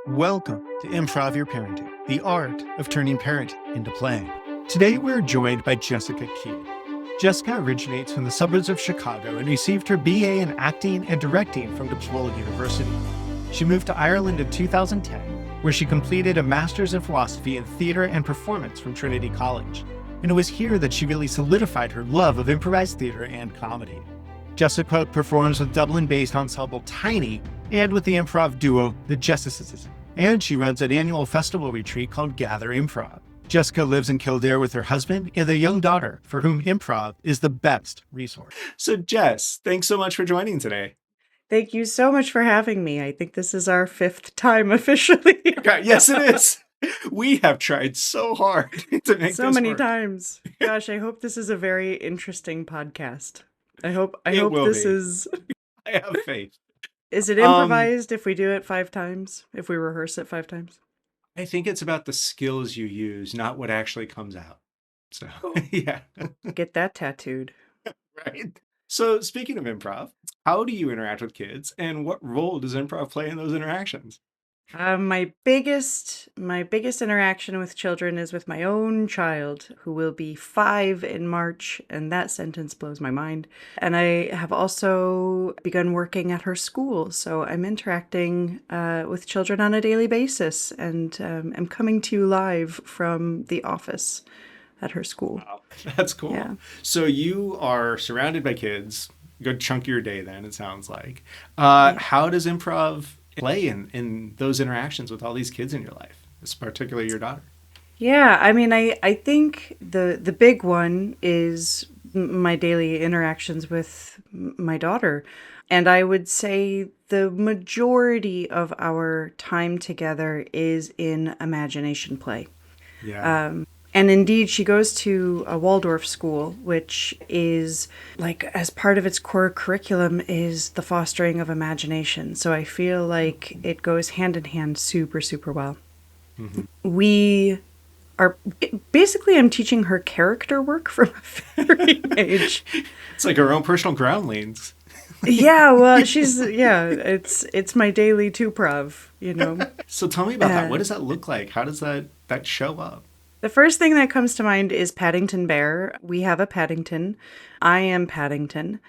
Welcome to Improv Your Parenting, the art of turning parenting into play. Today we're joined by Jessica Key. Jessica originates from the suburbs of Chicago and received her BA in acting and directing from DePaul University. She moved to Ireland in 2010, where she completed a master's in philosophy in theater and performance from Trinity College. And it was here that she really solidified her love of improvised theater and comedy. Jessica performs with Dublin-based ensemble Tiny and with the improv duo The Justices. And she runs an annual festival retreat called Gather Improv. Jessica lives in Kildare with her husband and a young daughter for whom improv is the best resource. So Jess, thanks so much for joining today. Thank you so much for having me. I think this is our 5th time officially. Yes, it is. We have tried so hard to make so this many work. times. Gosh, I hope this is a very interesting podcast. I hope will this be. is. I have faith. Is it improvised if we do it 5 times? If we rehearse it 5 times? I think it's about the skills you use, not what actually comes out. So, yeah. Get that tattooed. Right. So, speaking of improv, how do you interact with kids, and what role does improv play in those interactions? My biggest interaction with children is with my own child, who will be 5 in March, and that sentence blows my mind. And I have also begun working at her school, so I'm interacting with children on a daily basis, and I'm coming to you live from the office at her school. Wow, that's cool. Yeah. So you are surrounded by kids, a good chunk of your day then, it sounds like. How does improv play in those interactions with all these kids in your life, particularly your daughter? Yeah, I mean, I think the big one is my daily interactions with my daughter. And I would say the majority of our time together is in imagination play. Yeah. And indeed, she goes to a Waldorf school, which is like, as part of its core curriculum is the fostering of imagination. So I feel like it goes hand in hand super, super well. Mm-hmm. We are basically, I'm teaching her character work from a very age. It's like her own personal groundlings. Yeah, well, it's my daily two-prov, you know. So tell me about that. What does that look like? How does that show up? The first thing that comes to mind is Paddington Bear. We have a Paddington. I am Paddington.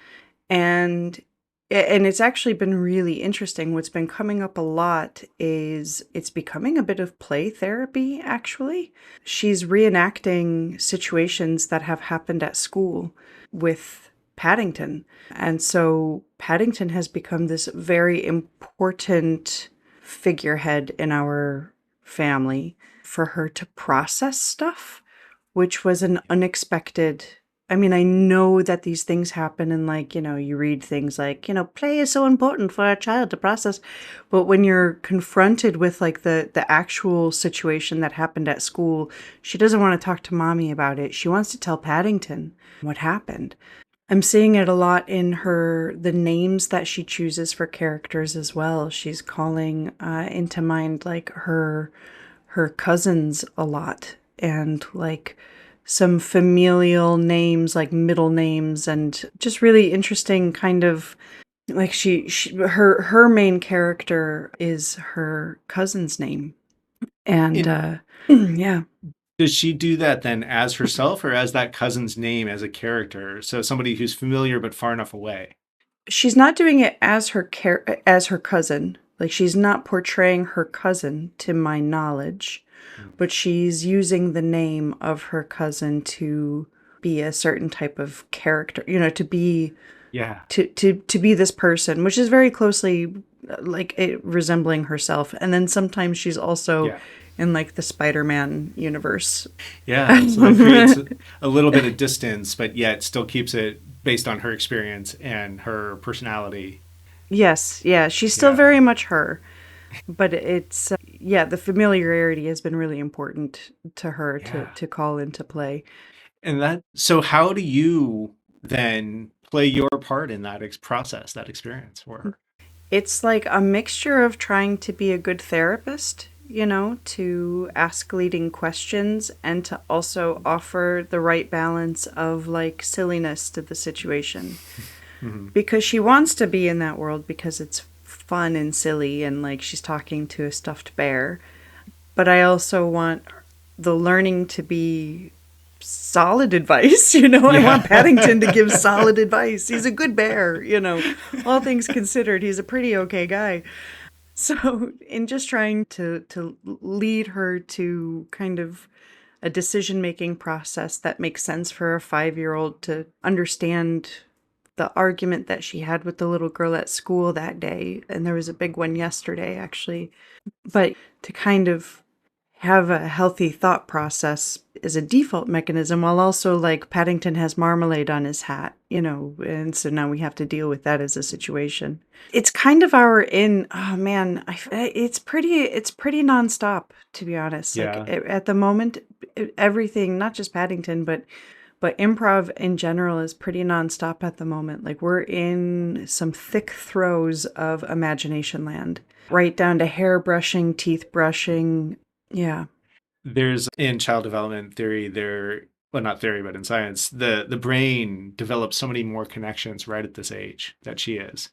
And it's actually been really interesting. What's been coming up a lot is it's becoming a bit of play therapy, actually. She's reenacting situations that have happened at school with Paddington. And so Paddington has become this very important figurehead in our family for her to process stuff, which was an unexpected. I mean, I know that these things happen and, like, you know, you read things like, you know, play is so important for a child to process. But when you're confronted with like the actual situation that happened at school, she doesn't want to talk to mommy about it. She wants to tell Paddington what happened. I'm seeing it a lot in the names that she chooses for characters as well. She's calling into mind like her cousins a lot, and like some familial names, like middle names, and just really interesting kind of like her main character is her cousin's name. And yeah. Does she do that then as herself or as that cousin's name as a character? So somebody who's familiar but far enough away. She's not doing it as her cousin. Like, she's not portraying her cousin, to my knowledge, but she's using the name of her cousin to be a certain type of character, you know, to be to be this person, which is very closely like resembling herself. And then sometimes she's also in like the Spider-Man universe. Yeah, so that creates a little bit of distance, but yet still keeps it based on her experience and her personality. Yes, yeah, she's still very much her, but it's, the familiarity has been really important to her to call into play. And so how do you then play your part in that process, that experience for her? It's like a mixture of trying to be a good therapist, you know, to ask leading questions and to also offer the right balance of like silliness to the situation. Mm-hmm. Because she wants to be in that world because it's fun and silly and like she's talking to a stuffed bear. But I also want the learning to be solid advice. I want Paddington to give solid advice. He's a good bear, all things considered, he's a pretty okay guy. So in just trying to lead her to kind of a decision-making process that makes sense for a 5-year-old to understand the argument that she had with the little girl at school that day, and there was a big one yesterday, actually. But to kind of have a healthy thought process is a default mechanism, while also like Paddington has marmalade on his hat, and so now we have to deal with that as a situation. It's kind of oh man, it's pretty nonstop, to be honest. Yeah. Like at the moment, everything, not just Paddington, but improv in general is pretty nonstop at the moment. Like we're in some thick throes of imagination land, right down to hair brushing, teeth brushing. Yeah. There's in child development theory, well, not theory, but in science, the brain develops so many more connections right at this age that she is.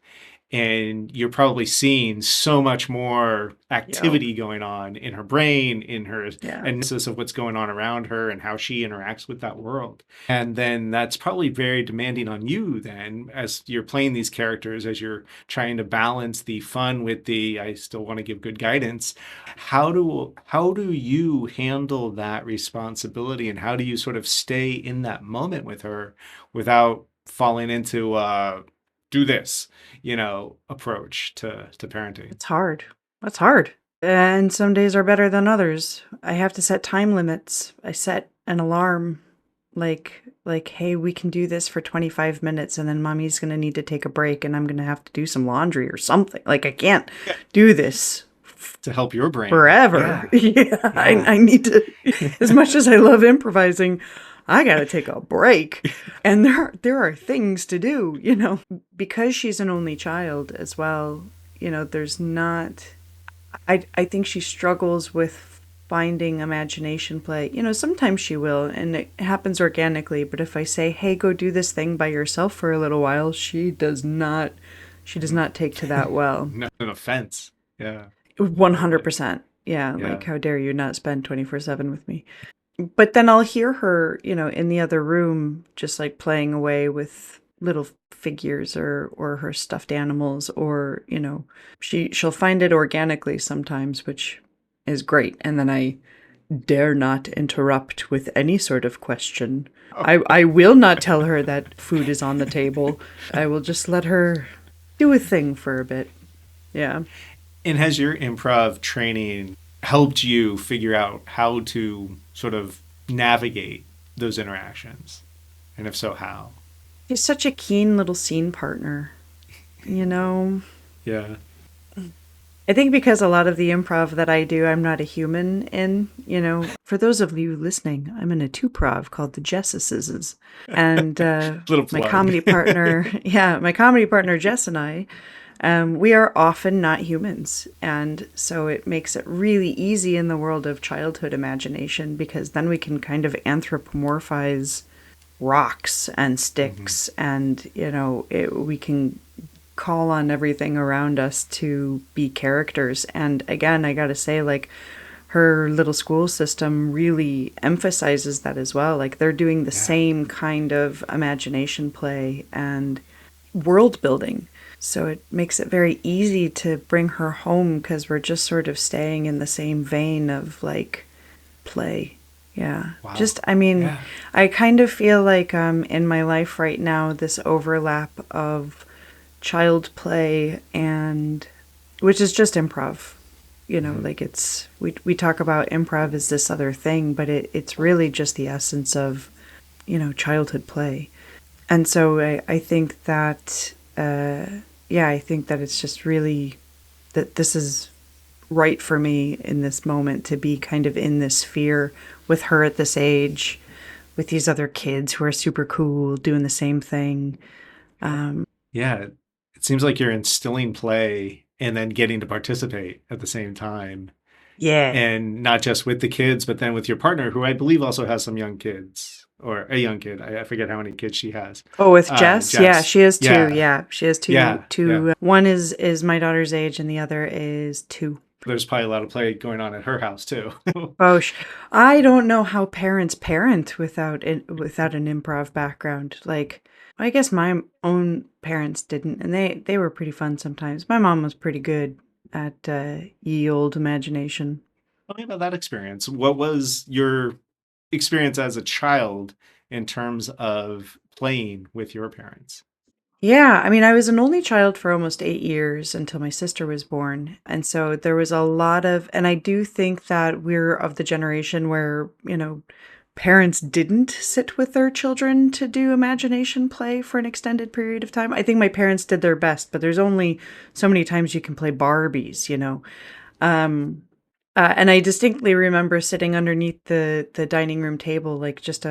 And you're probably seeing so much more activity going on in her brain, in her analysis of what's going on around her and how she interacts with that world. And then that's probably very demanding on you then, as you're playing these characters, as you're trying to balance the fun with the, I still want to give good guidance. How do you handle that responsibility, and how do you sort of stay in that moment with her without falling into do this, approach to parenting? It's hard. That's hard. And some days are better than others. I have to set time limits. I set an alarm like, hey, we can do this for 25 minutes and then mommy's going to need to take a break and I'm going to have to do some laundry or something. Like I can't do this to help your brain forever. Yeah. I need to, as much as I love improvising, I got to take a break. And there are things to do, because she's an only child as well. There's not, I think she struggles with finding imagination play. Sometimes she will, and it happens organically. But if I say, hey, go do this thing by yourself for a little while, she does not take to that well. No offense. Yeah. 100%. Yeah. Like, how dare you not spend 24/7 with me? But then I'll hear her, in the other room, just like playing away with little figures or her stuffed animals, or, she'll find it organically sometimes, which is great. And then I dare not interrupt with any sort of question. I will not tell her that food is on the table. I will just let her do a thing for a bit. Yeah. And has your improv training helped you figure out how to sort of navigate those interactions? And if so, how? He's such a keen little scene partner, Yeah. I think because a lot of the improv that I do, I'm not a human in, For those of you listening, I'm in a two-prov called the Jessises. And my comedy partner, Jess and I, we are often not humans. And so it makes it really easy in the world of childhood imagination, because then we can kind of anthropomorphize rocks and sticks, and, we can call on everything around us to be characters. And again, I gotta say, like, her little school system really emphasizes that as well. Like, they're doing the same kind of imagination play and world building. So it makes it very easy to bring her home, because we're just sort of staying in the same vein of like play. Yeah. Wow. I kind of feel like in my life right now, this overlap of child play and, which is just improv, like it's, we talk about improv as this other thing, but it's really just the essence of, childhood play. And so I think that, I think that it's just really, that this is right for me in this moment to be kind of in this sphere with her at this age, with these other kids who are super cool, doing the same thing. It seems like you're instilling play and then getting to participate at the same time. Yeah. And not just with the kids, but then with your partner, who I believe also has some young kids. or a young kid. I forget how many kids she has. Oh, with Jess? Yeah, Jess. she has two. Yeah. Yeah, she has two. Yeah. Two. Yeah. One is my daughter's age, and the other is 2. There's probably a lot of play going on at her house too. Oh, I don't know how parents parent without an improv background. Like, I guess my own parents didn't, and they were pretty fun sometimes. My mom was pretty good at ye old imagination. Tell me about that experience. What was your experience as a child in terms of playing with your parents? Yeah, I mean, I was an only child for almost 8 years until my sister was born. And so there was a lot of, and I do think that we're of the generation where, parents didn't sit with their children to do imagination play for an extended period of time. I think my parents did their best, but there's only so many times you can play Barbies. And I distinctly remember sitting underneath the dining room table, like just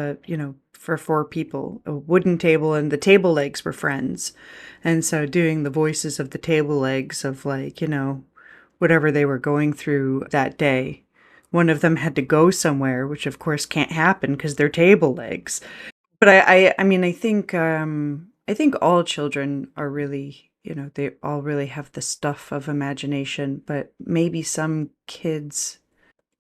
for 4 people, a wooden table, and the table legs were friends. And so doing the voices of the table legs of whatever they were going through that day. One of them had to go somewhere, which of course can't happen because they're table legs. But I mean, I think all children are really, they all really have the stuff of imagination, but maybe some kids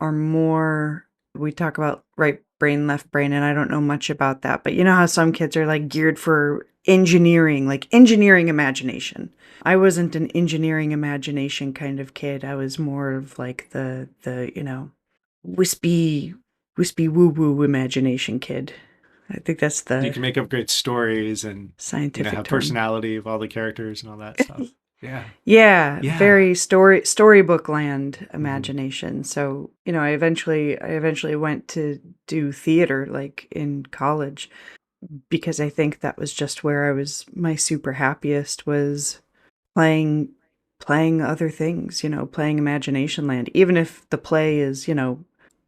are more, we talk about right brain, left brain, and I don't know much about that, but you know how some kids are like geared for engineering, like engineering imagination. I wasn't an engineering imagination kind of kid. I was more of like the wispy woo-woo imagination kid. I think that's You the can make up great stories and scientific have term. personality of all the characters and all that stuff. Yeah. Yeah, Yeah. very storybook land imagination. So, I eventually went to do theater like in college because I think that was just where I was my super happiest was playing other things, playing imagination land. Even if the play is,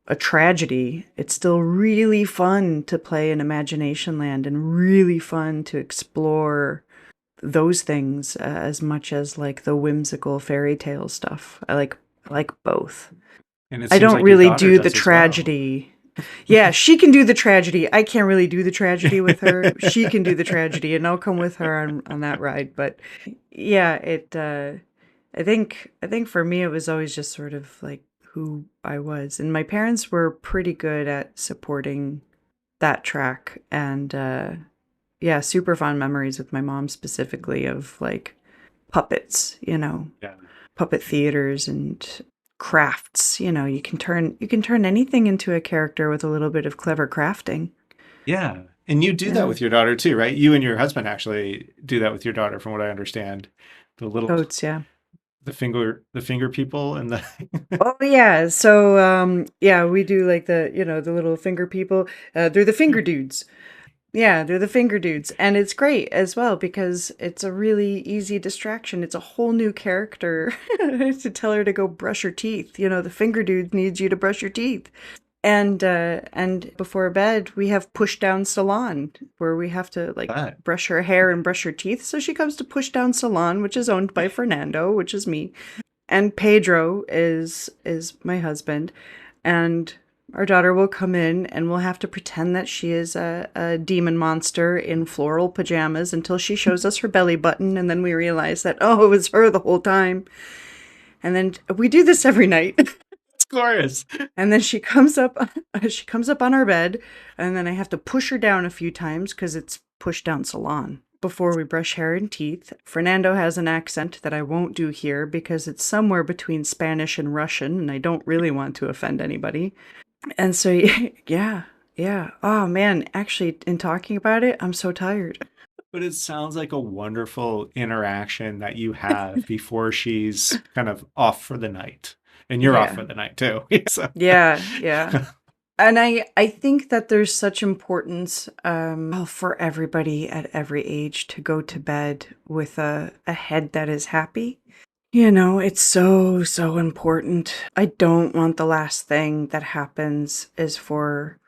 a tragedy, it's still really fun to play in imagination land and really fun to explore those things as much as like the whimsical fairy tale stuff. I like both. And it I seems don't like your really daughter do the does as well. tragedy. Yeah, she can do the tragedy. I can't really do the tragedy with her. She can do the tragedy, and I'll come with her on that ride. But yeah, I think for me it was always just sort of like who I was, and my parents were pretty good at supporting that track, and yeah, super fond memories with my mom specifically of like puppets, Yeah. puppet theaters and crafts. You can turn anything into a character with a little bit of clever crafting. Yeah. And you do that with your daughter too, right? You and your husband actually do that with your daughter, from what I understand. The little Goats, yeah. the finger people and the Oh yeah. So yeah, we do like the the little finger people. They're the finger dudes. Yeah, they're the finger dudes. And it's great as well because it's a really easy distraction. It's a whole new character to tell her to go brush her teeth. The finger dude needs you to brush your teeth. And before bed, we have Push Down Salon where we have to like brush her hair and brush her teeth. So she comes to Push Down Salon, which is owned by Fernando, which is me. And Pedro is my husband. And our daughter will come in and we'll have to pretend that she is a demon monster in floral pajamas until she shows us her belly button. And then we realize that, oh, it was her the whole time. And then we do this every night. It's glorious. And then she comes up on our bed. And then I have to push her down a few times because it's Push Down Salon. Before we brush hair and teeth, Fernando has an accent that I won't do here because it's somewhere between Spanish and Russian, and I don't really want to offend anybody. And so, yeah. Oh man, actually, in talking about it, I'm so tired. But it sounds like a wonderful interaction that you have before she's kind of off for the night. And you're off for the night too. So. Yeah. And I think that there's such importance for everybody at every age to go to bed with a head that is happy. It's so important. I don't want the last thing that happens is for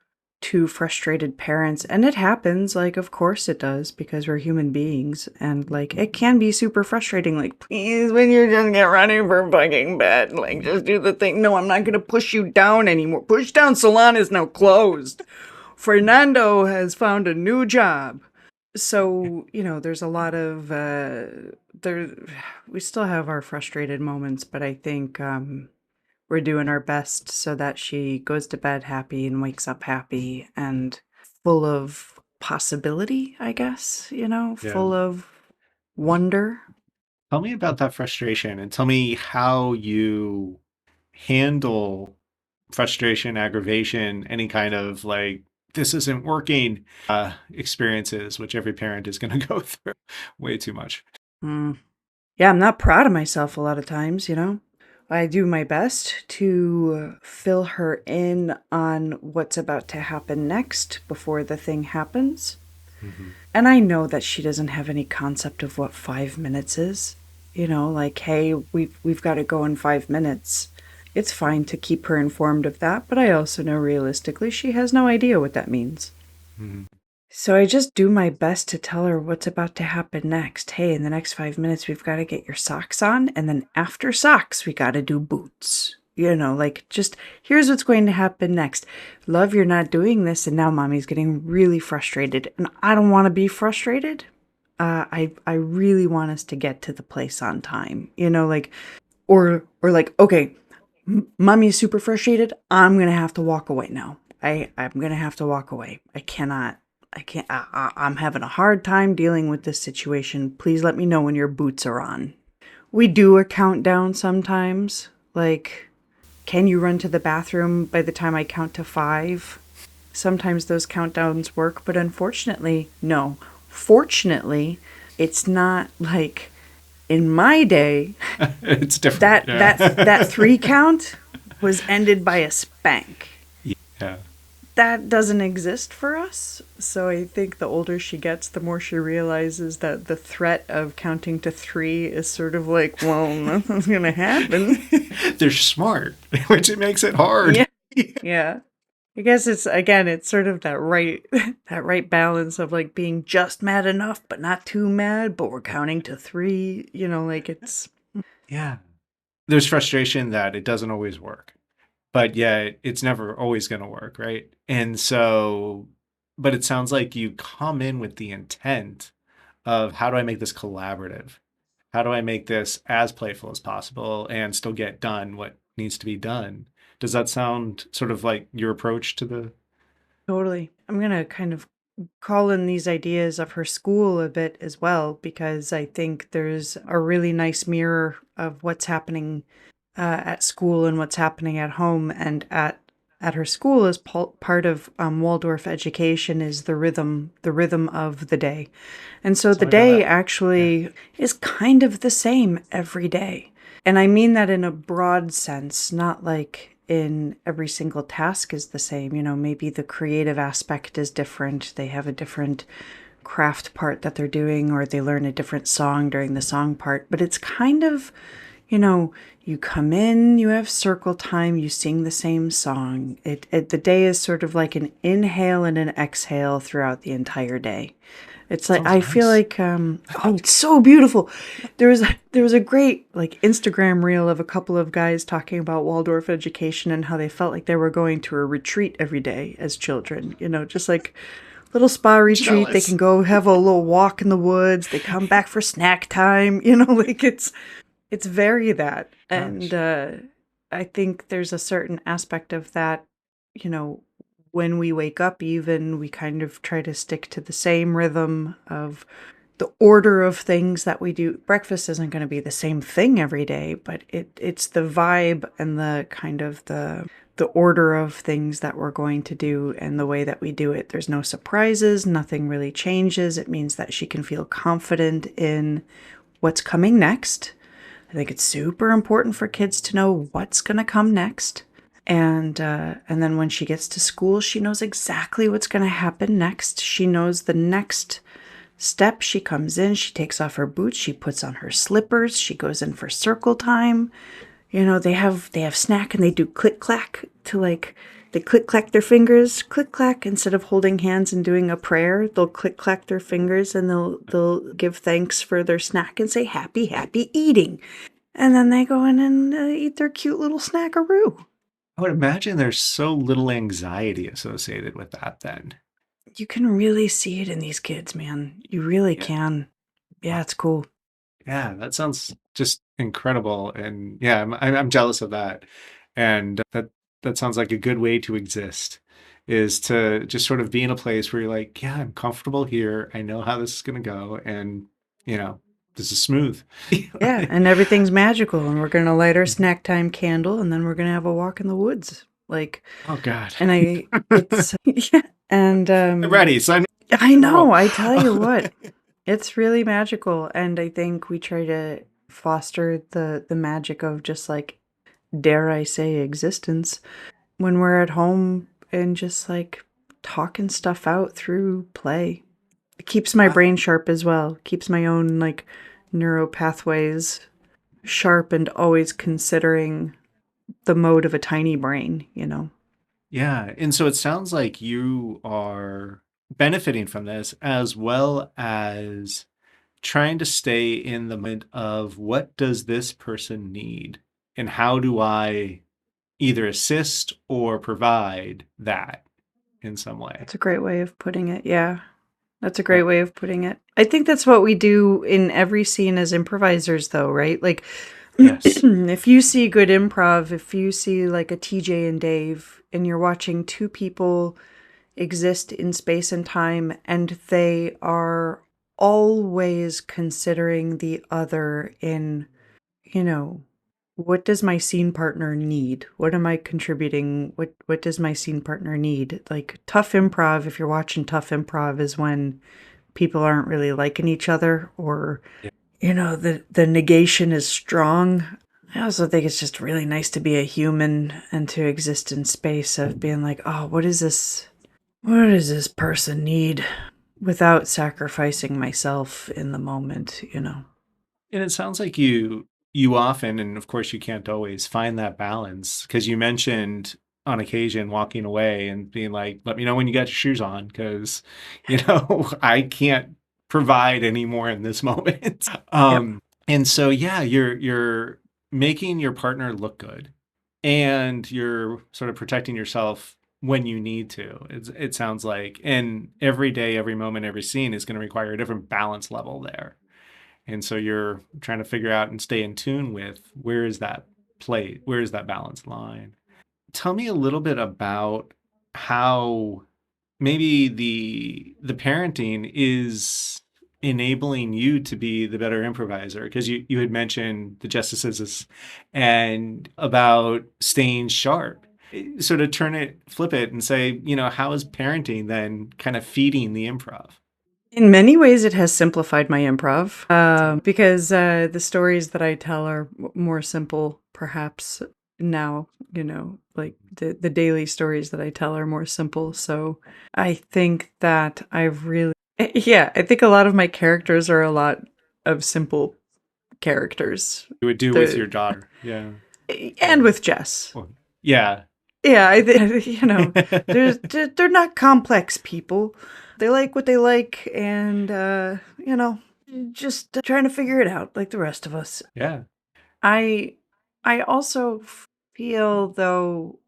2 frustrated parents. And it happens, like, of course it does, because we're human beings. And, like, it can be super frustrating. Like, please, when you're just get ready for fucking bed, like, just do the thing. No, I'm not going to push you down anymore. Push Down Salon is now closed. Fernando has found a new job. So, there's a lot of, we still have our frustrated moments, but I think we're doing our best so that she goes to bed happy and wakes up happy and full of possibility, I guess, full of wonder. Tell me about that frustration and tell me how you handle frustration, aggravation, any kind of like, this isn't working experiences, which every parent is going to go through way too much. Yeah, I'm not proud of myself a lot of times, I do my best to fill her in on what's about to happen next before the thing happens. Mm-hmm. And I know that she doesn't have any concept of what 5 minutes is. Like, hey, we've got to go in 5 minutes. It's fine to keep her informed of that, but I also know realistically she has no idea what that means. Mm-hmm. So I just do my best to tell her what's about to happen next. Hey, in the next 5 minutes, we've got to get your socks on. And then after socks, we got to do boots. Just here's what's going to happen next. Love, you're not doing this. And now mommy's getting really frustrated. And I don't want to be frustrated. I really want us to get to the place on time. Or okay, mommy's super frustrated. I'm going to have to walk away now. I'm going to have to walk away. I'm having a hard time dealing with this situation. Please let me know when your boots are on. We do a countdown sometimes. Like, can you run to the bathroom by the time I count to 5? Sometimes those countdowns work, but unfortunately, no. Fortunately, it's not like in my day. It's different. That 3 count was ended by a spank. Yeah. That doesn't exist for us. So I think the older she gets, the more she realizes that the threat of counting to 3 is sort of like, well, nothing's going to happen. They're smart, which it makes it hard. Yeah. I guess it's sort of that right balance of like being just mad enough, but not too mad, but we're counting to 3, it's. Yeah. There's frustration that it doesn't always work. But yeah, it's never always going to work, right? And so, but it sounds like you come in with the intent of how do I make this collaborative? How do I make this as playful as possible and still get done what needs to be done? Does that sound sort of like your approach to the... Totally. I'm going to kind of call in these ideas of her school a bit as well, because I think there's a really nice mirror of what's happening at school and what's happening at home. And at her school, as part of Waldorf education, is the rhythm of the day. And so the day actually is kind of the same every day. And I mean that in a broad sense, not like in every single task is the same. Maybe the creative aspect is different. They have a different craft part that they're doing, or they learn a different song during the song part. But it's kind of, you come in, you have circle time, you sing the same song. The day is sort of like an inhale and an exhale throughout the entire day. It's like, I feel like, it's so beautiful. There was a great like Instagram reel of a couple of guys talking about Waldorf education and how they felt like they were going to a retreat every day as children, just like little spa retreat. Jealous. They can go have a little walk in the woods. They come back for snack time, like it's very that. Gosh. And I think there's a certain aspect of that, when we wake up, even we kind of try to stick to the same rhythm of the order of things that we do. Breakfast isn't going to be the same thing every day, but it's the vibe and the kind of the order of things that we're going to do and the way that we do it. There's no surprises. Nothing really changes. It means that she can feel confident in what's coming next. I think it's super important for kids to know what's going to come next. And then when she gets to school, she knows exactly what's going to happen next. She knows the next step. She comes in, she takes off her boots, she puts on her slippers, she goes in for circle time. They have snack and they do click clack to they click clack their fingers, click clack, instead of holding hands and doing a prayer. They'll click clack their fingers and they'll give thanks for their snack and say happy eating. And then they go in and eat their cute little snackaroo. I would imagine there's so little anxiety associated with that then. You can really see it in these kids, man. You really Yeah. can. Yeah, it's cool. Yeah, that sounds just incredible. And yeah, I'm jealous of that. And that sounds like a good way to exist, is to just sort of be in a place where you're like, yeah, I'm comfortable here. I know how this is going to go. And, you know, this is smooth. Yeah, and everything's magical, and we're gonna light our snack time candle, and then we're gonna have a walk in the woods. Like, Oh, God. and it's yeah, and I'm ready. Sign me I up to roll. know. I tell you what, it's really magical, and I think we try to foster the magic of just like, dare I say, existence when we're at home and just like talking stuff out through play. It keeps my brain sharp as well. Keeps my own like neural pathways sharp and always considering the mode of a tiny brain, you know. Yeah. And so it sounds like you are benefiting from this as well as trying to stay in the moment of what does this person need and how do I either assist or provide that in some way. That's a great way of putting it. Yeah. That's a Yeah. great way of putting it. I think that's what we do in every scene as improvisers, though, right? Like, Yes. if you see good improv, if you see like a TJ and Dave, and you're watching two people exist in space and time, and they are always considering the other in, you know, what does my scene partner need? What am I contributing? What does my scene partner need? Like tough improv, if you're watching tough improv, is when people aren't really liking each other, or Yeah. the negation is strong. I also think it's just really nice to be a human and to exist in space of being like, oh, what does this person need, without sacrificing myself in the moment, you know. And it sounds like you often, and of course you can't always find that balance, because you mentioned on occasion walking away and being like, let me know when you got your shoes on, because I can't provide anymore in this moment. Yep. And so yeah, you're making your partner look good, and you're sort of protecting yourself when you need to. It sounds like, and every day, every moment, every scene is going to require a different balance level there. And so you're trying to figure out and stay in tune with where is that where is that balance line. Tell me a little bit about how maybe the parenting is enabling you to be the better improviser, because you had mentioned the justices and about staying sharp. So to flip it and say, how is parenting then kind of feeding the improv? In many ways, it has simplified my improv, because the stories that I tell are more simple, perhaps now, like the daily stories that I tell are more simple. So I think that yeah, I think a lot of my characters are a lot of simple characters. You would do with your daughter. Yeah. And with Jess. Well, yeah. Yeah, they're not complex people. They like what they like, and just trying to figure it out like the rest of us. Yeah. I also feel, though,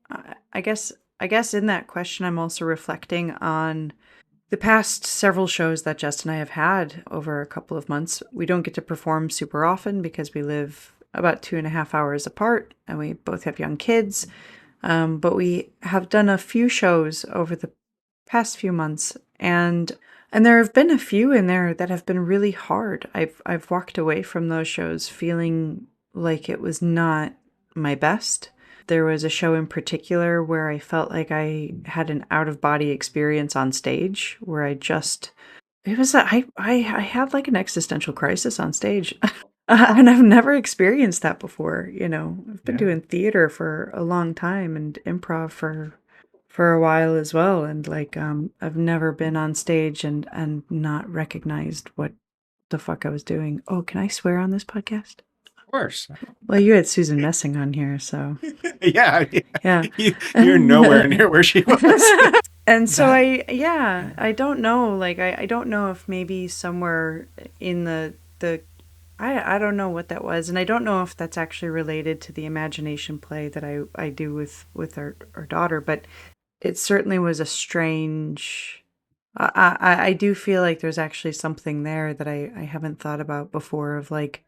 I guess in that question I'm also reflecting on the past several shows that Jess and I have had over a couple of months. We don't get to perform super often because we live about 2.5 hours apart, and we both have young kids. But we have done a few shows over the past few months, and there have been a few in there that have been really hard. I've walked away from those shows feeling like it was not my best. There was a show in particular where I felt like I had an out-of-body experience on stage, where I had like an existential crisis on stage. And I've never experienced that before, I've been Yeah. doing theater for a long time and improv for a while as well, and like I've never been on stage and not recognized what the fuck I was doing. Oh, can I swear on this podcast? Of course. Well, you had Susan Messing on here, so Yeah. yeah. You're nowhere near where she was. And so I don't know, like I don't know if maybe somewhere in the I don't know what that was, and I don't know if that's actually related to the imagination play that I do with our daughter, but it certainly was a strange. I do feel like there's actually something there that I haven't thought about before of like,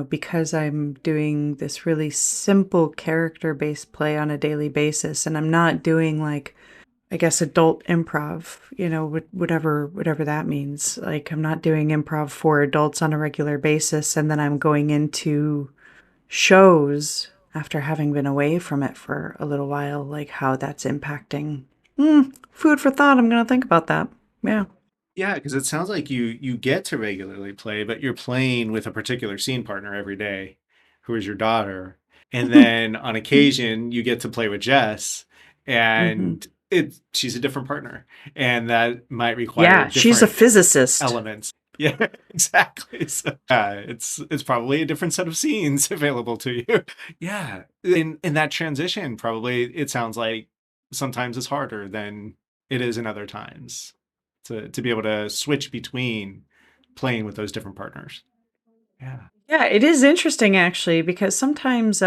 because I'm doing this really simple character-based play on a daily basis, and I'm not doing like, I guess, adult improv, whatever that means. Like, I'm not doing improv for adults on a regular basis, and then I'm going into shows after having been away from it for a little while, like how that's impacting. Food for thought. I'm going to think about that. Yeah. Yeah, because it sounds like you get to regularly play, but you're playing with a particular scene partner every day, who is your daughter. And then on occasion you get to play with Jess, hmm and she's a different partner. And that might require Yeah, she's a different physicist. elements. Yeah, exactly. So, it's probably a different set of scenes available to you. Yeah. In that transition, probably it sounds like sometimes it's harder than it is in other times to be able to switch between playing with those different partners. Yeah. Yeah, it is interesting actually because sometimes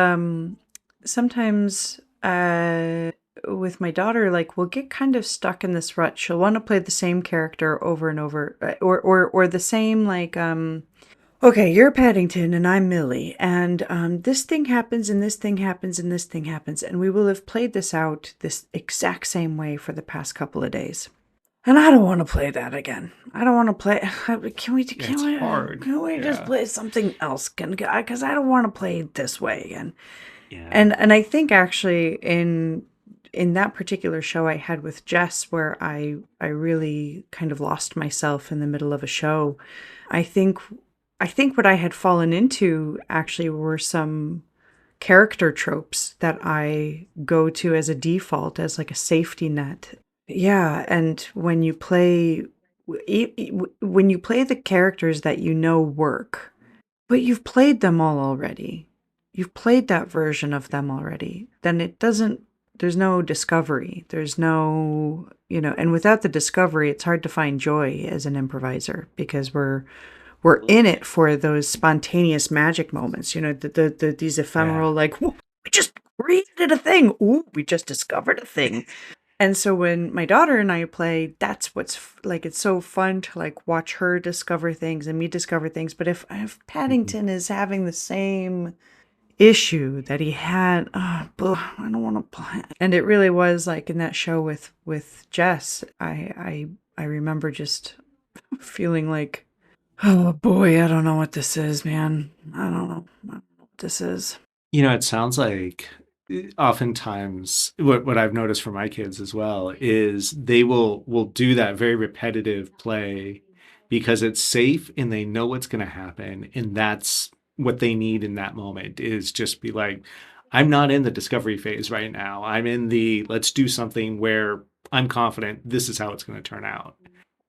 with my daughter, like we'll get kind of stuck in this rut. She'll want to play the same character over and over, or the same like okay, you're Paddington and I'm Millie, and this thing happens and this thing happens and this thing happens, and we will have played this out this exact same way for the past couple of days. And I don't want to play that again. I don't want to play. Can we? Yeah, it's hard. Can we just Yeah. play something else? Because I don't want to play it this way again. Yeah. And I think actually in that particular show I had with Jess, where I really kind of lost myself in the middle of a show. I think I think what I had fallen into actually were some character tropes that I go to as a default, as like a safety net. Yeah, and when you play the characters that you know work, but you've played them all already. You've played that version of them already. Then it doesn't there's no discovery. There's no, and without the discovery, it's hard to find joy as an improviser because we're in it for those spontaneous magic moments, these Yeah. ephemeral, like, "Whoa, we just created a thing. Ooh, we just discovered a thing." And so when my daughter and I play, that's what's like, it's so fun to like watch her discover things and me discover things. But if Mhm. Paddington is having the same issue that he had, I don't want to play. And it really was like in that show with Jess, I remember just feeling like, oh boy, I don't know what this is, man. I don't know what this is. It sounds like oftentimes what I've noticed for my kids as well is they will do that very repetitive play because it's safe and they know what's going to happen, and that's what they need in that moment is just be like, I'm not in the discovery phase right now. I'm in the let's do something where I'm confident this is how it's going to turn out.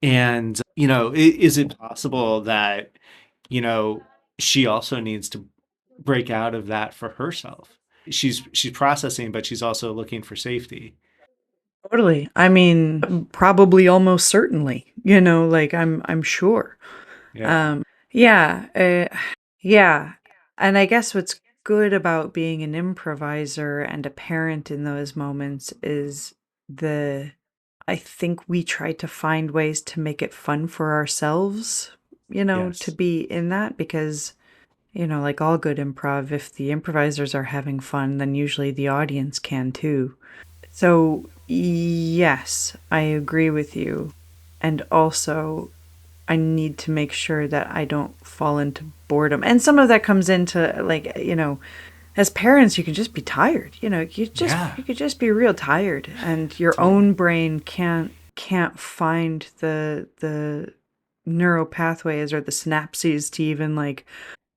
And is it possible that you know she also needs to break out of that for herself? She's processing, but she's also looking for safety. Totally. I mean, probably almost certainly, like I'm sure. Yeah. Yeah, yeah. And I guess what's good about being an improviser and a parent in those moments is the I think we try to find ways to make it fun for ourselves, to Yes. be in that because, like all good improv, if the improvisers are having fun, then usually the audience can too. So, yes, I agree with you. And also, I need to make sure that I don't fall into boredom. And some of that comes into like, as parents, you can just be tired. Yeah. You could just be real tired and your own Totally. brain can't find the neural pathways or the synapses to even like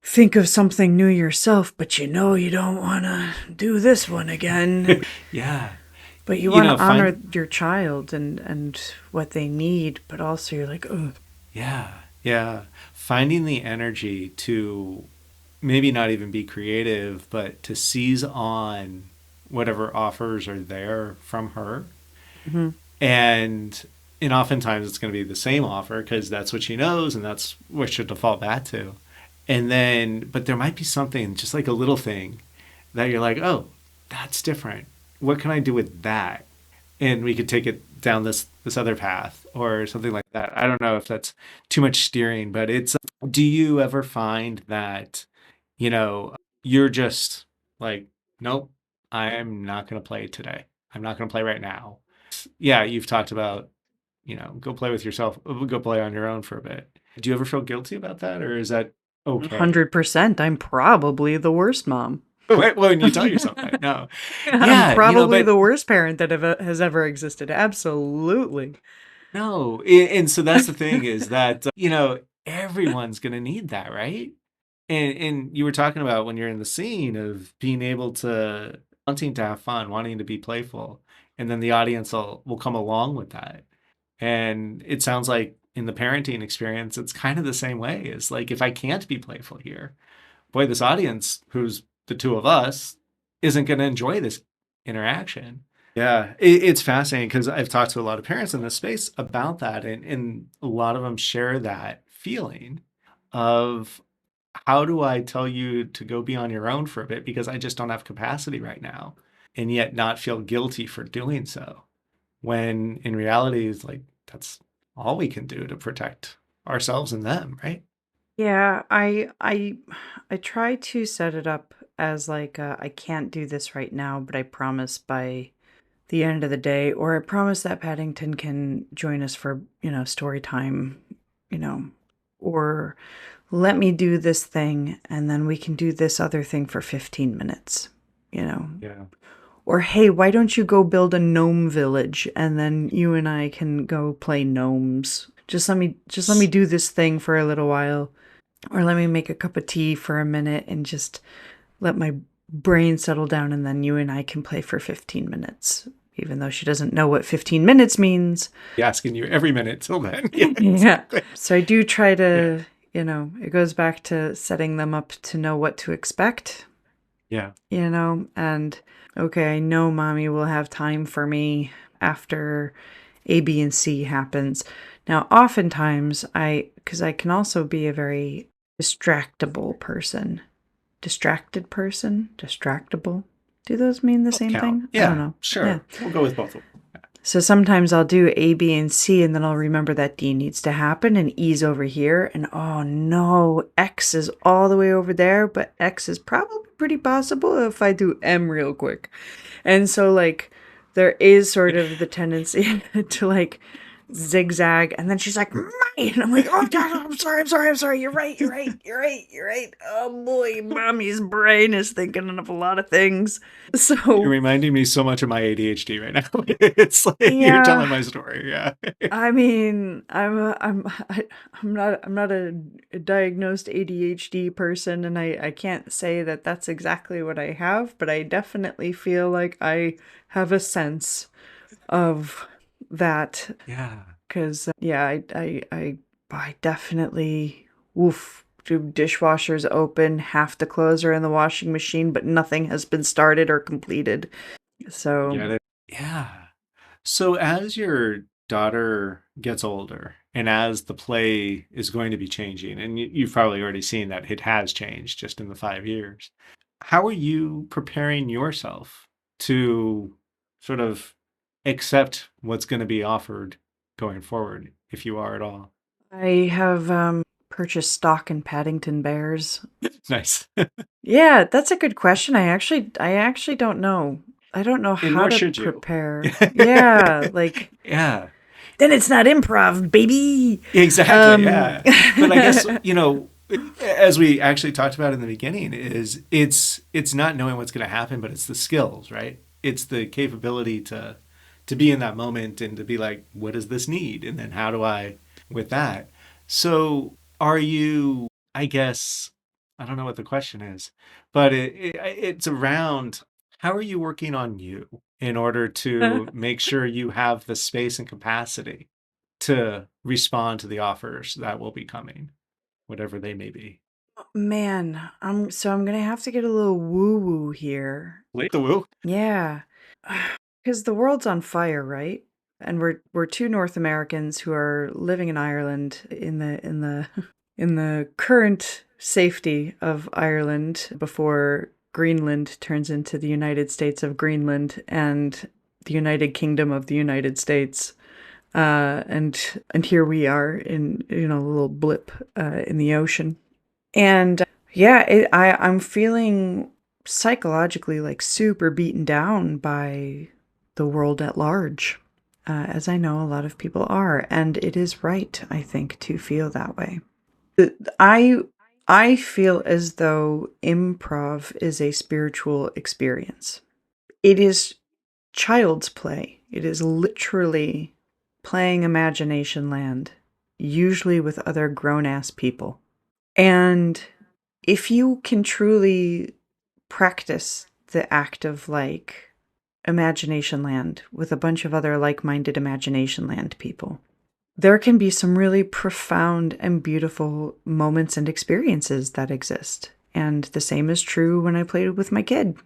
think of something new yourself, but you don't want to do this one again. Yeah. But you want to honor Find your child and what they need, but also you're like, oh, yeah. Yeah. Finding the energy to maybe not even be creative, but to seize on whatever offers are there from her. hmm And oftentimes it's going to be the same offer because that's what she knows and that's what she'll default back to. And then, but there might be something, just like a little thing that you're like, oh, that's different. What can I do with that? And we could take it down this other path or something like that. I don't know if that's too much steering, but it's, do you ever find that, you know, you're just like, nope, I'm not going to play today. I'm not going to play right now. Yeah, you've talked about, go play with yourself, go play on your own for a bit. Do you ever feel guilty about that, or is that okay? 100%. I'm probably the worst mom. When you tell yourself that, no. I'm Yeah, probably but the worst parent that has ever existed. Absolutely. no. And so that's the thing is that, everyone's going to need that, right? And you were talking about when you're in the scene of being able to, wanting to have fun, wanting to be playful, and then the audience will come along with that. And it sounds like in the parenting experience, it's kind of the same way. It's like, if I can't be playful here, boy, this audience, who's the two of us, isn't going to enjoy this interaction. Yeah, it's fascinating because I've talked to a lot of parents in this space about that, and a lot of them share that feeling of, how do I tell you to go be on your own for a bit because I just don't have capacity right now, and yet not feel guilty for doing so, when in reality it's like that's all we can do to protect ourselves and them, right? Yeah, I try to set it up as like I can't do this right now, but I promise by the end of the day, or I promise that Paddington can join us for, story time, you know, or let me do this thing and then we can do this other thing for 15 minutes, you know. Yeah. Or hey, why don't you go build a gnome village and then you and I can go play gnomes. Just let me do this thing for a little while. Or let me make a cup of tea for a minute and just let my brain settle down and then you and I can play for 15 minutes. Even though she doesn't know what 15 minutes means. Asking you every minute till then. Yeah, Yeah. exactly. So I do try Yeah. to, it goes back to setting them up to know what to expect, Yeah. and okay, I know mommy will have time for me after A, B, and C happens. Now, oftentimes, because I can also be a very distractible person. Distracted person? Distractible? Do those mean the Both same count. thing? I don't Yeah, know. sure. Yeah. We'll go with both of them. So sometimes I'll do A, B, and C, and then I'll remember that D needs to happen, and E's over here, and oh no, X is all the way over there, but X is probably pretty possible if I do M real quick. And so, like, there is sort of the tendency to, like, zigzag, and then she's like, "Mine!" And I'm like, "Oh, God, I'm sorry, you're right. Oh, boy, mommy's brain is thinking of a lot of things." You're So, reminding me so much of my ADHD right now. It's like you're yeah. telling my story. Yeah. I mean, I'm not a diagnosed ADHD person, and I can't say that that's exactly what I have, but I definitely feel like I have a sense of that, Yeah. because yeah, I definitely, woof, do dishwashers open, half the clothes are in the washing machine, but nothing has been started or completed. So Get it? Yeah. So as your daughter gets older and as the play is going to be changing, and you've probably already seen that it has changed just in the 5 years, how are you preparing yourself to sort of accept what's going to be offered going forward, if you are at all? I have purchased stock in Paddington Bears. Nice. Yeah, that's a good question. I actually don't know. I don't know And how nor to should you. prepare. Yeah, like Yeah, then it's not improv, baby. exactly. Um Yeah. But I guess, as we actually talked about in the beginning, is it's not knowing what's going to happen, but it's the skills, right? It's the capability to be in that moment and to be like, what does this need? And then how do I with that? So are you, I guess, I don't know what the question is, but it's around, how are you working on you in order to make sure you have the space and capacity to respond to the offers that will be coming, whatever they may be. Man, I'm gonna have to get a little woo-woo here. Late the woo. Yeah. Because the world's on fire, right? And we're two North Americans who are living in Ireland in the in the current safety of Ireland before Greenland turns into the United States of Greenland and the United Kingdom of the United States. And here we are in, a little blip in the ocean. And yeah, I'm feeling psychologically like super beaten down by the world at large, as I know a lot of people are. And it is right, I think, to feel that way. I feel as though improv is a spiritual experience. It is child's play. It is literally playing imagination land, usually with other grown-ass people. And if you can truly practice the act of like imagination land with a bunch of other like-minded imagination land people, there can be some really profound and beautiful moments and experiences that exist. And the same is true when I played with my kid.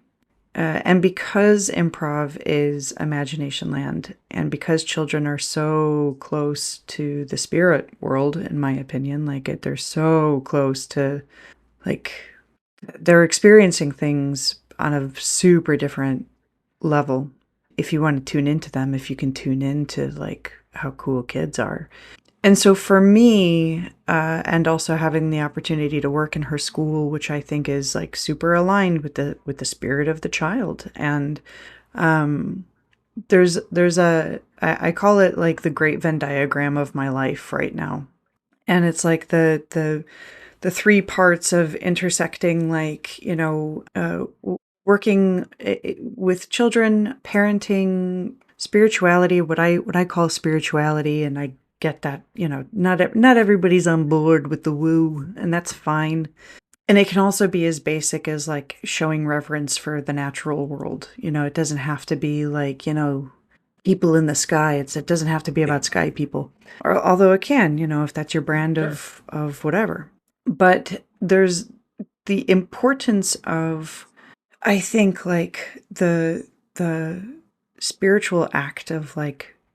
And because improv is imagination land, and because children are so close to the spirit world, in my opinion, they're so close to, they're experiencing things on a super different level. If you want to tune into them, if you can tune into how cool kids are. And so for me, and also having the opportunity to work in her school, which I think is super aligned with the spirit of the child. And there's I call it the great Venn diagram of my life right now. And it's the three parts of intersecting, working with children, parenting, spirituality, what I call spirituality, and I get that, not everybody's on board with the woo, and that's fine. And it can also be as basic as showing reverence for the natural world. It doesn't have to be people in the sky. It doesn't have to be about sky people, or although it can, if that's your brand of whatever. But there's the importance of, I think, the spiritual act of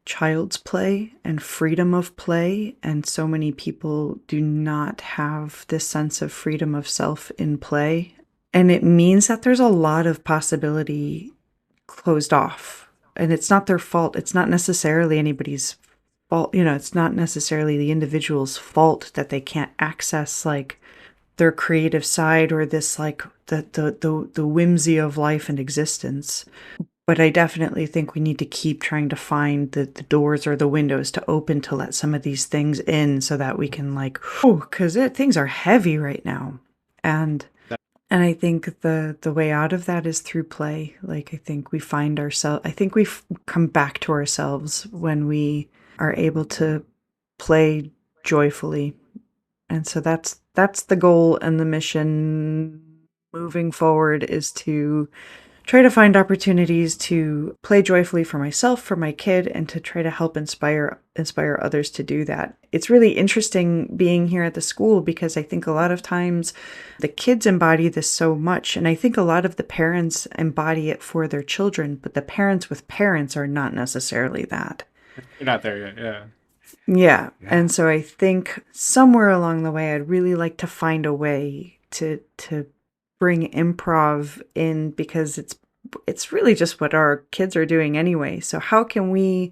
child's play and freedom of play, and so many people do not have this sense of freedom of self in play, and it means that there's a lot of possibility closed off, and it's not their fault. It's not necessarily anybody's fault. It's not necessarily the individual's fault that they can't access their creative side, or this the whimsy of life and existence. But I definitely think we need to keep trying to find the doors or the windows to open to let some of these things in, so that we can because things are heavy right now. And I think the way out of that is through play. I think we find ourselves, I think we come back to ourselves when we are able to play joyfully. And so that's the goal and the mission moving forward, is to try to find opportunities to play joyfully for myself, for my kid, and to try to help inspire others to do that. It's really interesting being here at the school, because I think a lot of times the kids embody this so much, and I think a lot of the parents embody it for their children, but the parents with parents are not necessarily that. You're not there yet, yeah. Yeah. And so I think somewhere along the way, I'd really like to find a way to bring improv in, because it's really just what our kids are doing anyway. So how can we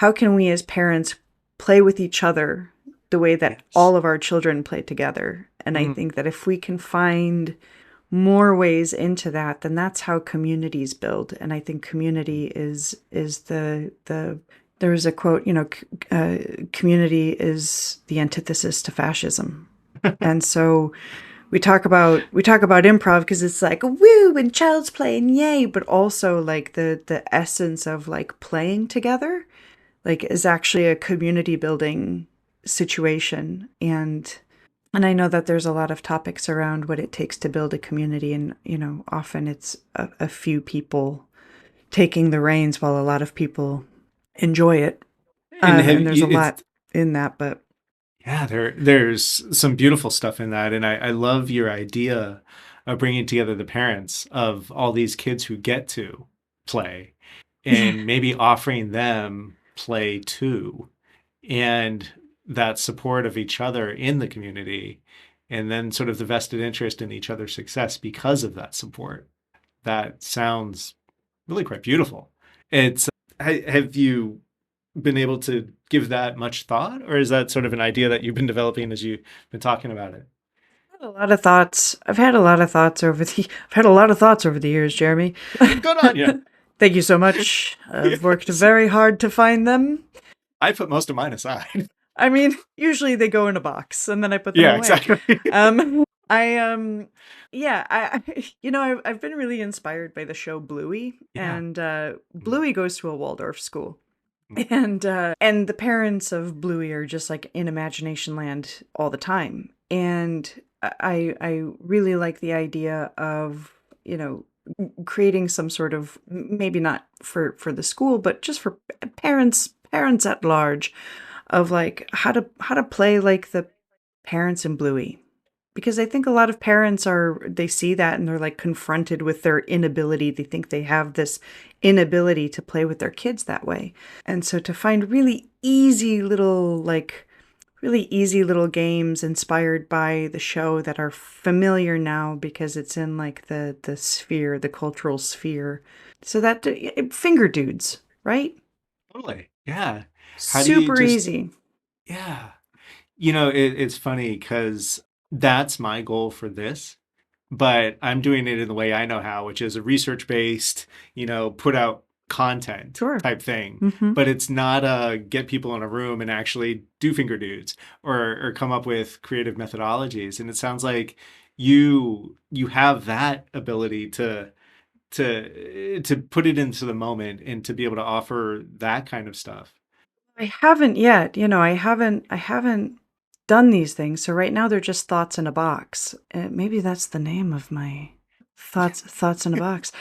as parents play with each other the way that all of our children play together? And I think that if we can find more ways into that, then that's how communities build. And I think community is the there's a quote, community is the antithesis to fascism. And so we talk about improv because it's woo and child's play and yay, but also the essence of playing together is actually a community building situation. And I know that there's a lot of topics around what it takes to build a community, and often it's a few people taking the reins while a lot of people enjoy it. And there's a lot in that, but yeah, there's some beautiful stuff in that. And I love your idea of bringing together the parents of all these kids who get to play, and maybe offering them play too. And that support of each other in the community, and then sort of the vested interest in each other's success because of that support. That sounds really quite beautiful. It's have you been able to give that much thought, or is that sort of an idea that you've been developing as you've been talking about it? A lot of thoughts. I've had a lot of thoughts over the years, Jeremy. Good on you. Thank you so much. I've worked very hard to find them. I put most of mine aside. I mean, usually they go in a box and then I put them Yeah, away. exactly. I've been really inspired by the show Bluey, Yeah. and Bluey goes to a Waldorf school. And the parents of Bluey are just like in imagination land all the time. And I really like the idea of, creating some sort of, maybe not for the school, but just for parents at large, of like how to play like the parents in Bluey. Because I think a lot of parents they see that and they're like confronted with their inability. They think they have this inability to play with their kids that way. And so to find really easy little games inspired by the show that are familiar now because it's in like the sphere, the cultural sphere. So that finger dudes, right? Totally. Yeah. Super easy. Yeah. It's funny because that's my goal for this, but I'm doing it in the way I know how, which is a research-based, put out content type thing. Mm-hmm. But it's not get people in a room and actually do finger dudes or come up with creative methodologies. And it sounds like you have that ability to put it into the moment and to be able to offer that kind of stuff. I haven't yet. I haven't done these things. So right now they're just thoughts in a box. Maybe that's the name of my thoughts in a box.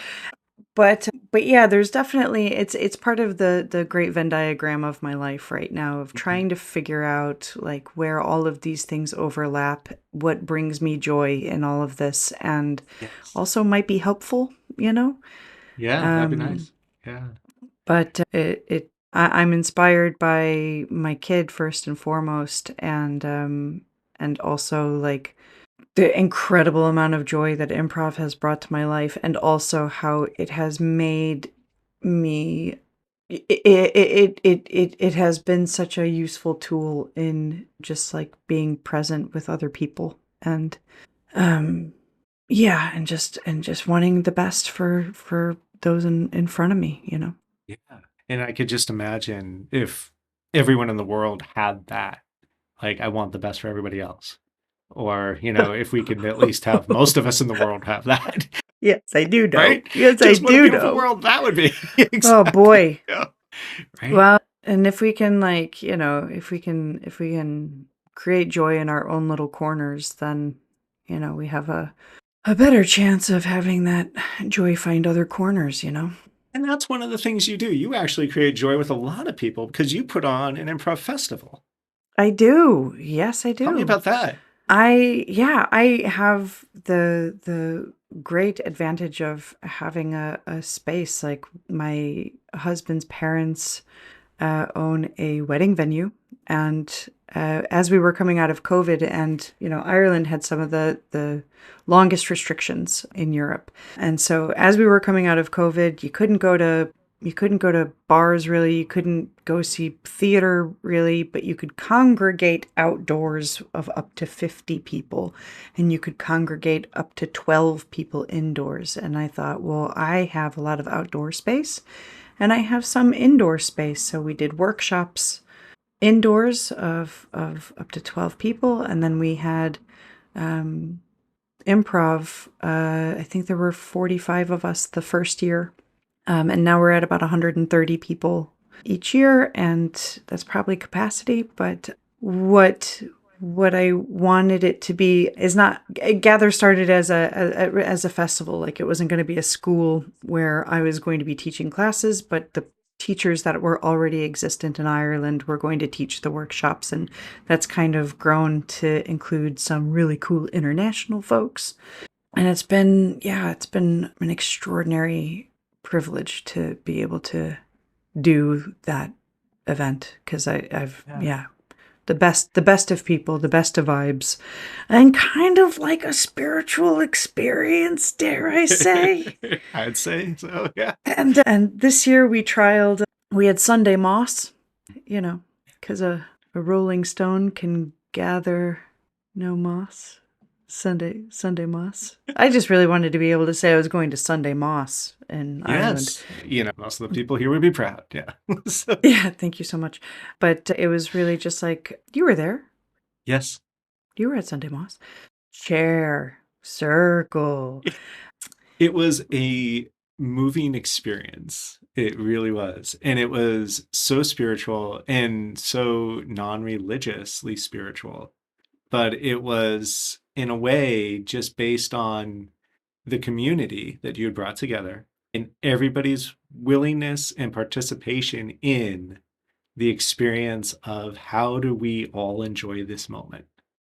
But yeah, there's definitely it's part of the great Venn diagram of my life right now of trying to figure out like where all of these things overlap, what brings me joy in all of this, and also might be helpful, Yeah, that'd be nice. Yeah. But I'm inspired by my kid first and foremost, and also like the incredible amount of joy that improv has brought to my life, and also how it has made me. It has been such a useful tool in just like being present with other people, and yeah, and just wanting the best for those in front of me, Yeah. And I could just imagine if everyone in the world had that, like, I want the best for everybody else. Or, if we could at least have most of us in the world have that. Yes, I do know. Right? Yes, Just I what a do beautiful know. world that would be. Oh Exactly. boy. Yeah. Right? Well, and if we can like, if we can create joy in our own little corners, then, we have a better chance of having that joy find other corners, And that's one of the things you do. You actually create joy with a lot of people because you put on an improv festival. I do. Yes, I do. Tell me about that. I have the great advantage of having a space. Like my husband's parents own a wedding venue, and as we were coming out of COVID, and Ireland had some of the longest restrictions in Europe, and so as we were coming out of COVID, you couldn't go to bars really, you couldn't go see theater really, but you could congregate outdoors of up to 50 people, and you could congregate up to 12 people indoors. And I thought, well, I have a lot of outdoor space and I have some indoor space. So we did workshops indoors of up to 12 people. And then we had improv. I think there were 45 of us the first year. And now we're at about 130 people each year. And that's probably capacity. But what I wanted it to be is not, Gather started as a festival. Like it wasn't going to be a school where I was going to be teaching classes, but the teachers that were already existent in Ireland were going to teach the workshops. And that's kind of grown to include some really cool international folks. And it's been an extraordinary privilege to be able to do that event because I've the best of people, the best of vibes, and kind of like a spiritual experience, dare I say. I'd say so, yeah. And this year we had Sunday moss, because a rolling stone can gather no moss. Sunday moss. I just really wanted to be able to say I was going to Sunday moss in Ireland. Yes. Most of the people here would be proud. Yeah. So. Yeah, thank you so much. But it was really just like, you were there. Yes. You were at Sunday moss. Chair, circle. It was a moving experience. It really was. And it was so spiritual and so non-religiously spiritual. But it was, in a way, just based on the community that you had brought together and everybody's willingness and participation in the experience of how do we all enjoy this moment.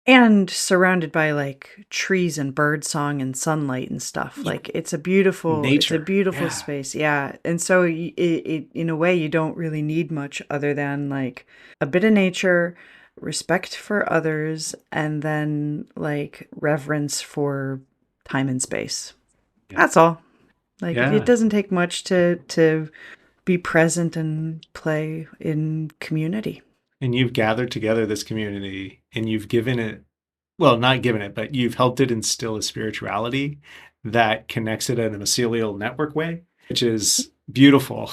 And surrounded by like trees and bird song and sunlight and stuff. Like it's a beautiful Nature. space. Yeah. And so in a way, you don't really need much other than like a bit of nature, respect for others, and then like reverence for time and space. Yeah. That's all. Like it doesn't take much to be present and play in community. And you've gathered together this community and you've given it, well, not given it, but you've helped it instill a spirituality that connects it in a mycelial network way, which is beautiful.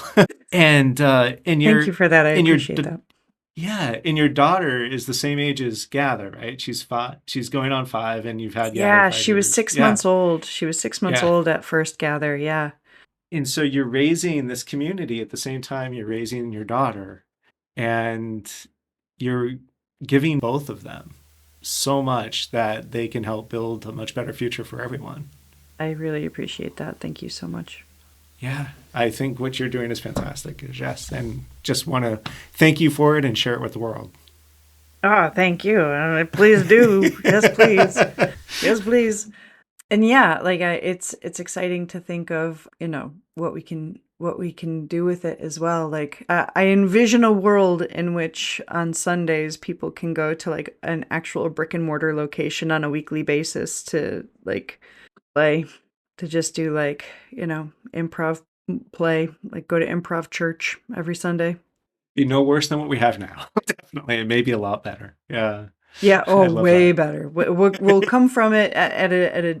and thank you for that. I appreciate that. Yeah, and your daughter is the same age as Gather, right? She's 5. She's going on 5, and you've had Gather 5 she years. Was 6 months old. She was 6 months old at first. Gather, yeah. And so you're raising this community at the same time you're raising your daughter, and you're giving both of them so much that they can help build a much better future for everyone. I really appreciate that. Thank you so much. Yeah, I think what you're doing is fantastic, Jess, and just want to thank you for it and share it with the world. Oh, thank you. Please do. Yes, please. Yes, please. And yeah, like it's exciting to think of, what we can do with it as well. Like I envision a world in which on Sundays people can go to like an actual brick and mortar location on a weekly basis to like play, to just do like, improv play, like go to improv church every Sunday. Be no worse than what we have now. Definitely. It may be a lot better. Yeah. Yeah. Oh, way better. We'll come from it at a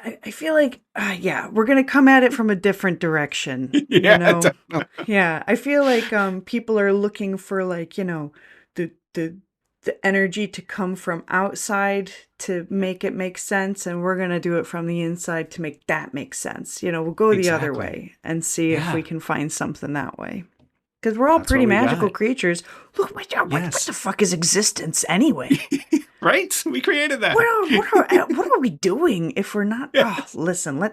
I feel like, we're going to come at it from a different direction. Yeah. Definitely. Yeah. I feel like people are looking for like, the energy to come from outside to make it make sense, and we're going to do it from the inside to make that make sense. We'll go the other way and see if we can find something that way. Because we're all pretty magical creatures. Look, what the fuck is existence anyway? Right? We created that. What are we doing if we're not? Oh, listen,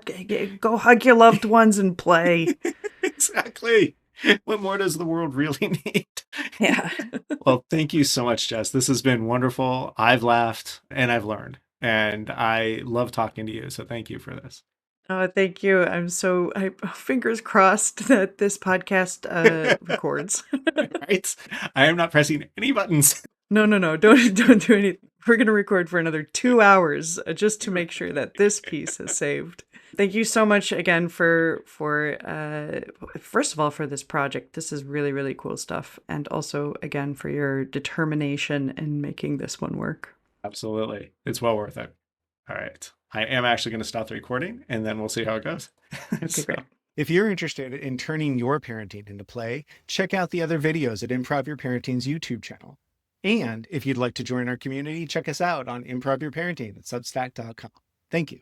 go hug your loved ones and play. Exactly. What more does the world really need? Yeah. Well, thank you so much, Jess. This has been wonderful. I've laughed and I've learned, and I love talking to you. So thank you for this. Oh, thank you. I fingers crossed that this podcast records. Right? I am not pressing any buttons. No. Don't do anything. We're going to record for another 2 hours just to make sure that this piece is saved. Thank you so much again for first of all, for this project. This is really, really cool stuff. And also, again, for your determination in making this one work. Absolutely. It's well worth it. All right. I am actually going to stop the recording, and then we'll see how it goes. Okay, great. If you're interested in turning your parenting into play, check out the other videos at Improv Your Parenting's YouTube channel. And if you'd like to join our community, check us out on Improv Your Parenting at Substack.com. Thank you.